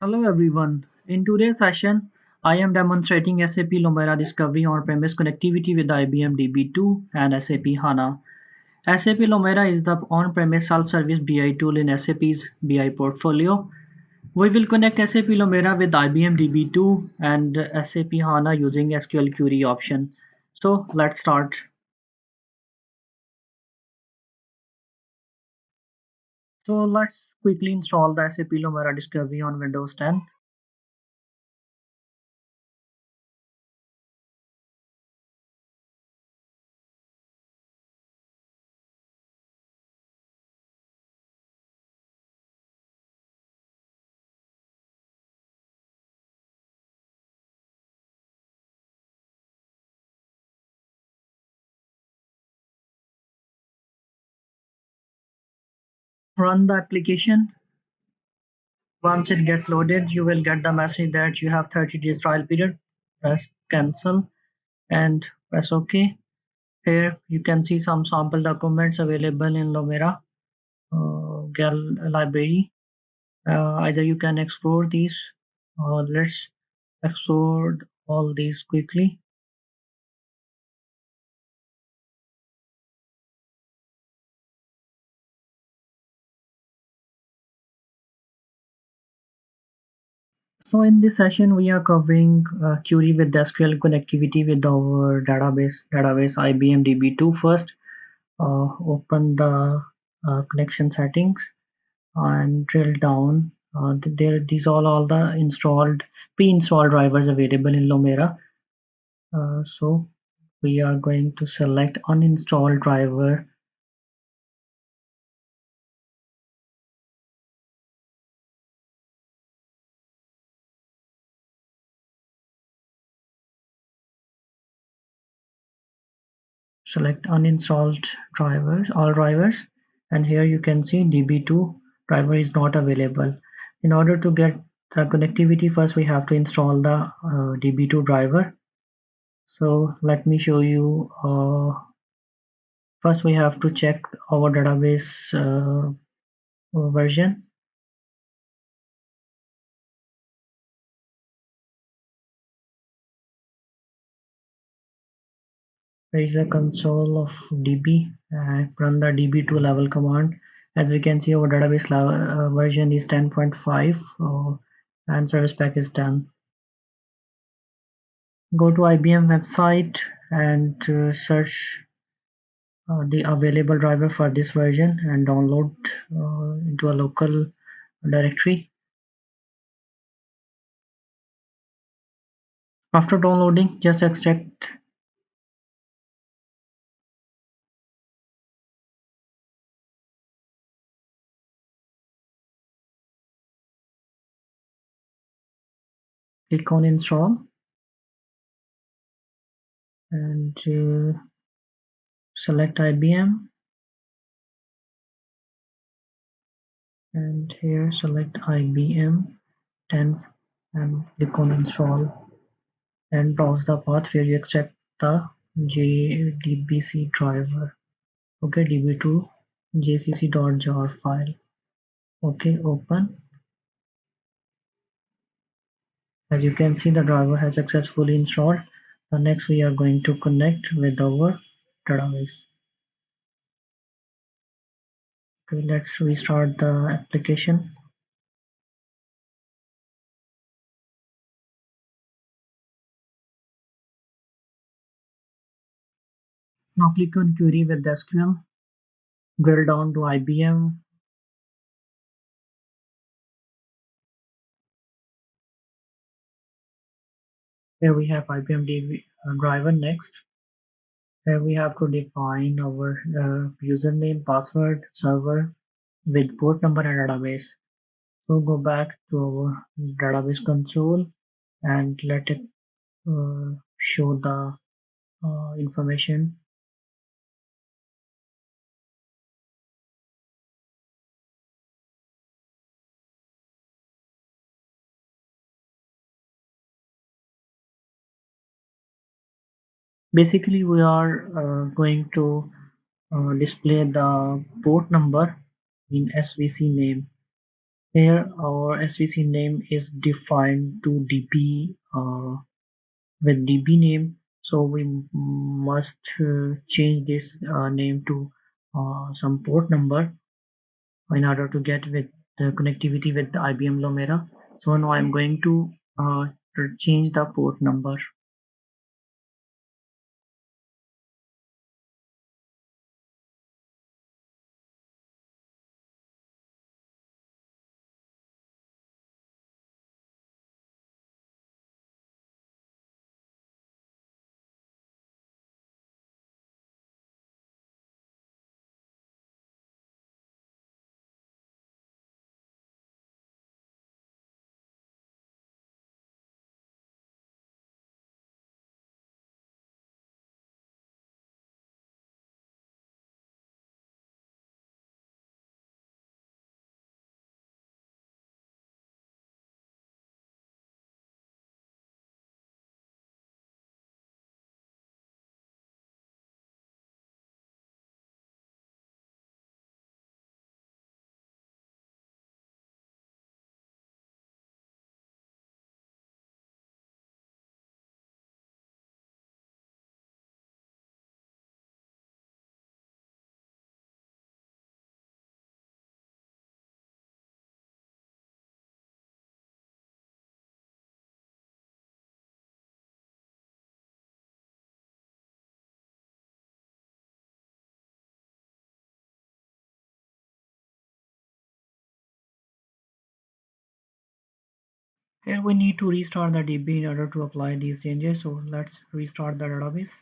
Hello everyone. In today's session, I am demonstrating SAP Lumira Discovery on-premise connectivity with IBM DB2 and SAP HANA. SAP Lumira is the on-premise self-service BI tool in SAP's BI portfolio. We will connect SAP Lumira with IBM DB2 and SAP HANA using SQL query option. So let's start. So let's quickly install the SAP Lumira Discovery on Windows 10. Run the application. Once it gets loaded, you will get the message that you have 30 days trial period. Press cancel and press OK. Here you can see some sample documents available in Lumira library. Either you can explore these or let's explore all these quickly. So in this session, we are covering query with SQL connectivity with our database IBM DB2 first. Open the connection settings and drill down. These all the installed pre-installed drivers available in Lumira. So we are going to select uninstall driver. Select uninstalled drivers, all drivers, and here you can see DB2 driver is not available. In order to get the connectivity, first we have to install the DB2 driver. So let me show you. First we have to check our database version. There is a console of DB and run the DB2 level command. As we can see, our database level, version is 10.5 and service pack is 10. Go to IBM website and search the available driver for this version and download into a local directory. After downloading, just extract. Click on install and select IBM, and here select IBM 10 and click on install and browse the path where you extract the JDBC driver. Okay, db2 jcc.jar file. Okay, open. As you can see, the driver has successfully installed. Next we are going to connect with our database. Okay, let's restart the application. Now click on query with SQL. Drill down to IBM. Here we have IBM DB driver. Next, here we have to define our username, password, server with port number and database. So go back to our database console and let it show the information. Basically, we are going to display the port number in SVC name. Here our SVC name is defined to DB with DB name, so we must change this name to some port number in order to get with the connectivity with the IBM Lumira. So now I'm going to change the port number. Here we need to restart the DB in order to apply these changes. So let's restart the database.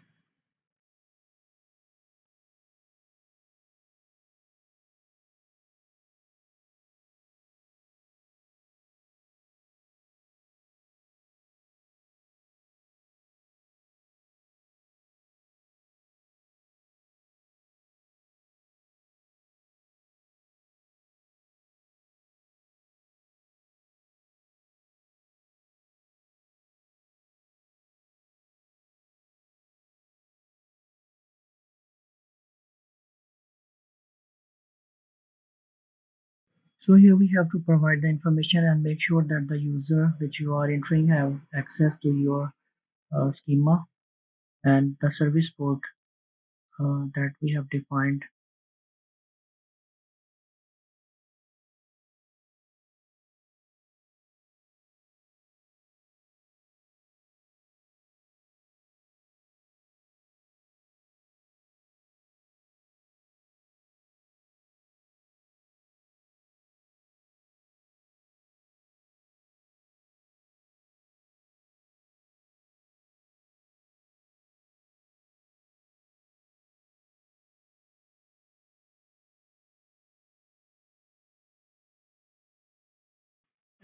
So here we have to provide the information and make sure that the user which you are entering have access to your schema and the service port that we have defined.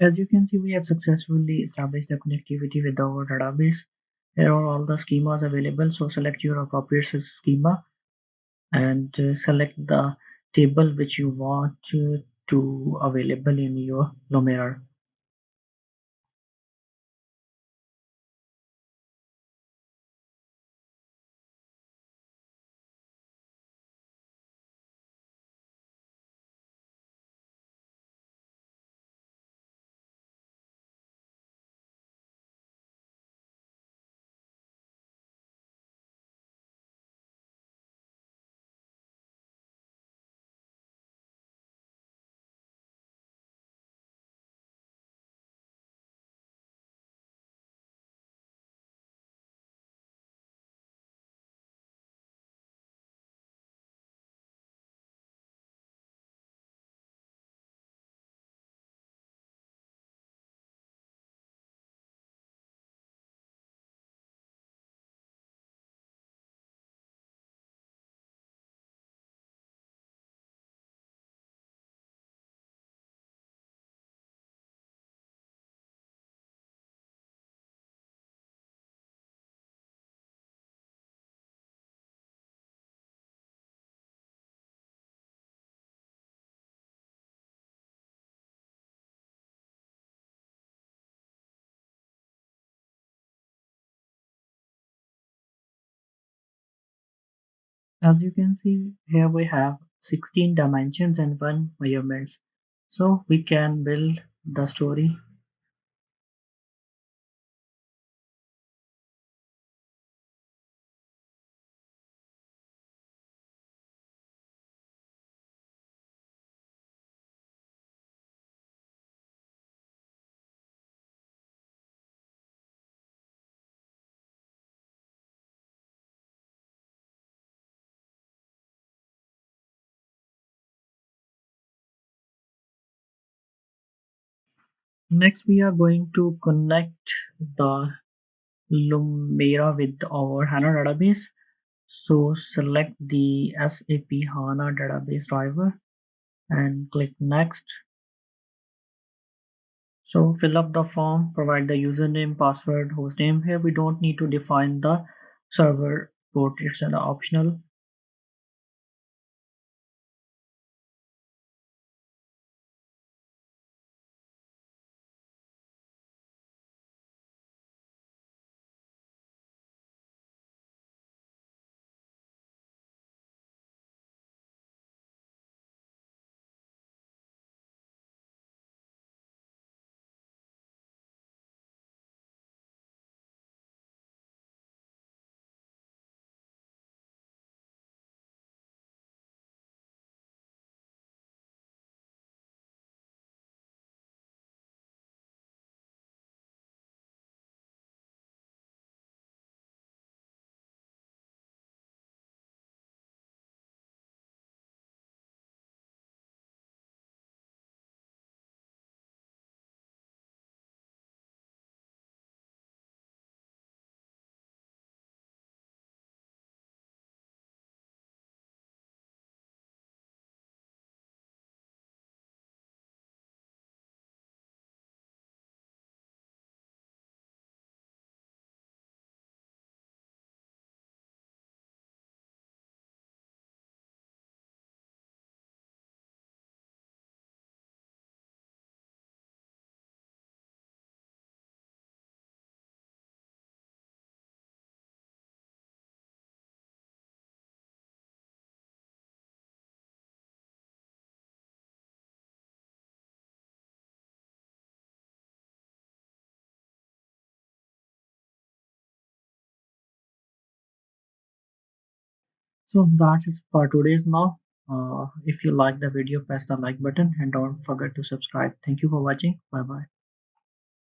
As you can see, we have successfully established the connectivity with our database. Here are all the schemas available. So select your appropriate schema and select the table which you want to available in your Lumira. As you can see, here we have 16 dimensions and 1 measurements. So we can build the story. Next, we are going to connect the Lumira with our HANA database. So select the SAP HANA database driver and click next. So fill up the form, provide the username, password, hostname. Here we don't need to define the server port, it's an optional. So that is for today's now. If you like the video, press the like button and don't forget to subscribe. Thank you for watching. Bye bye.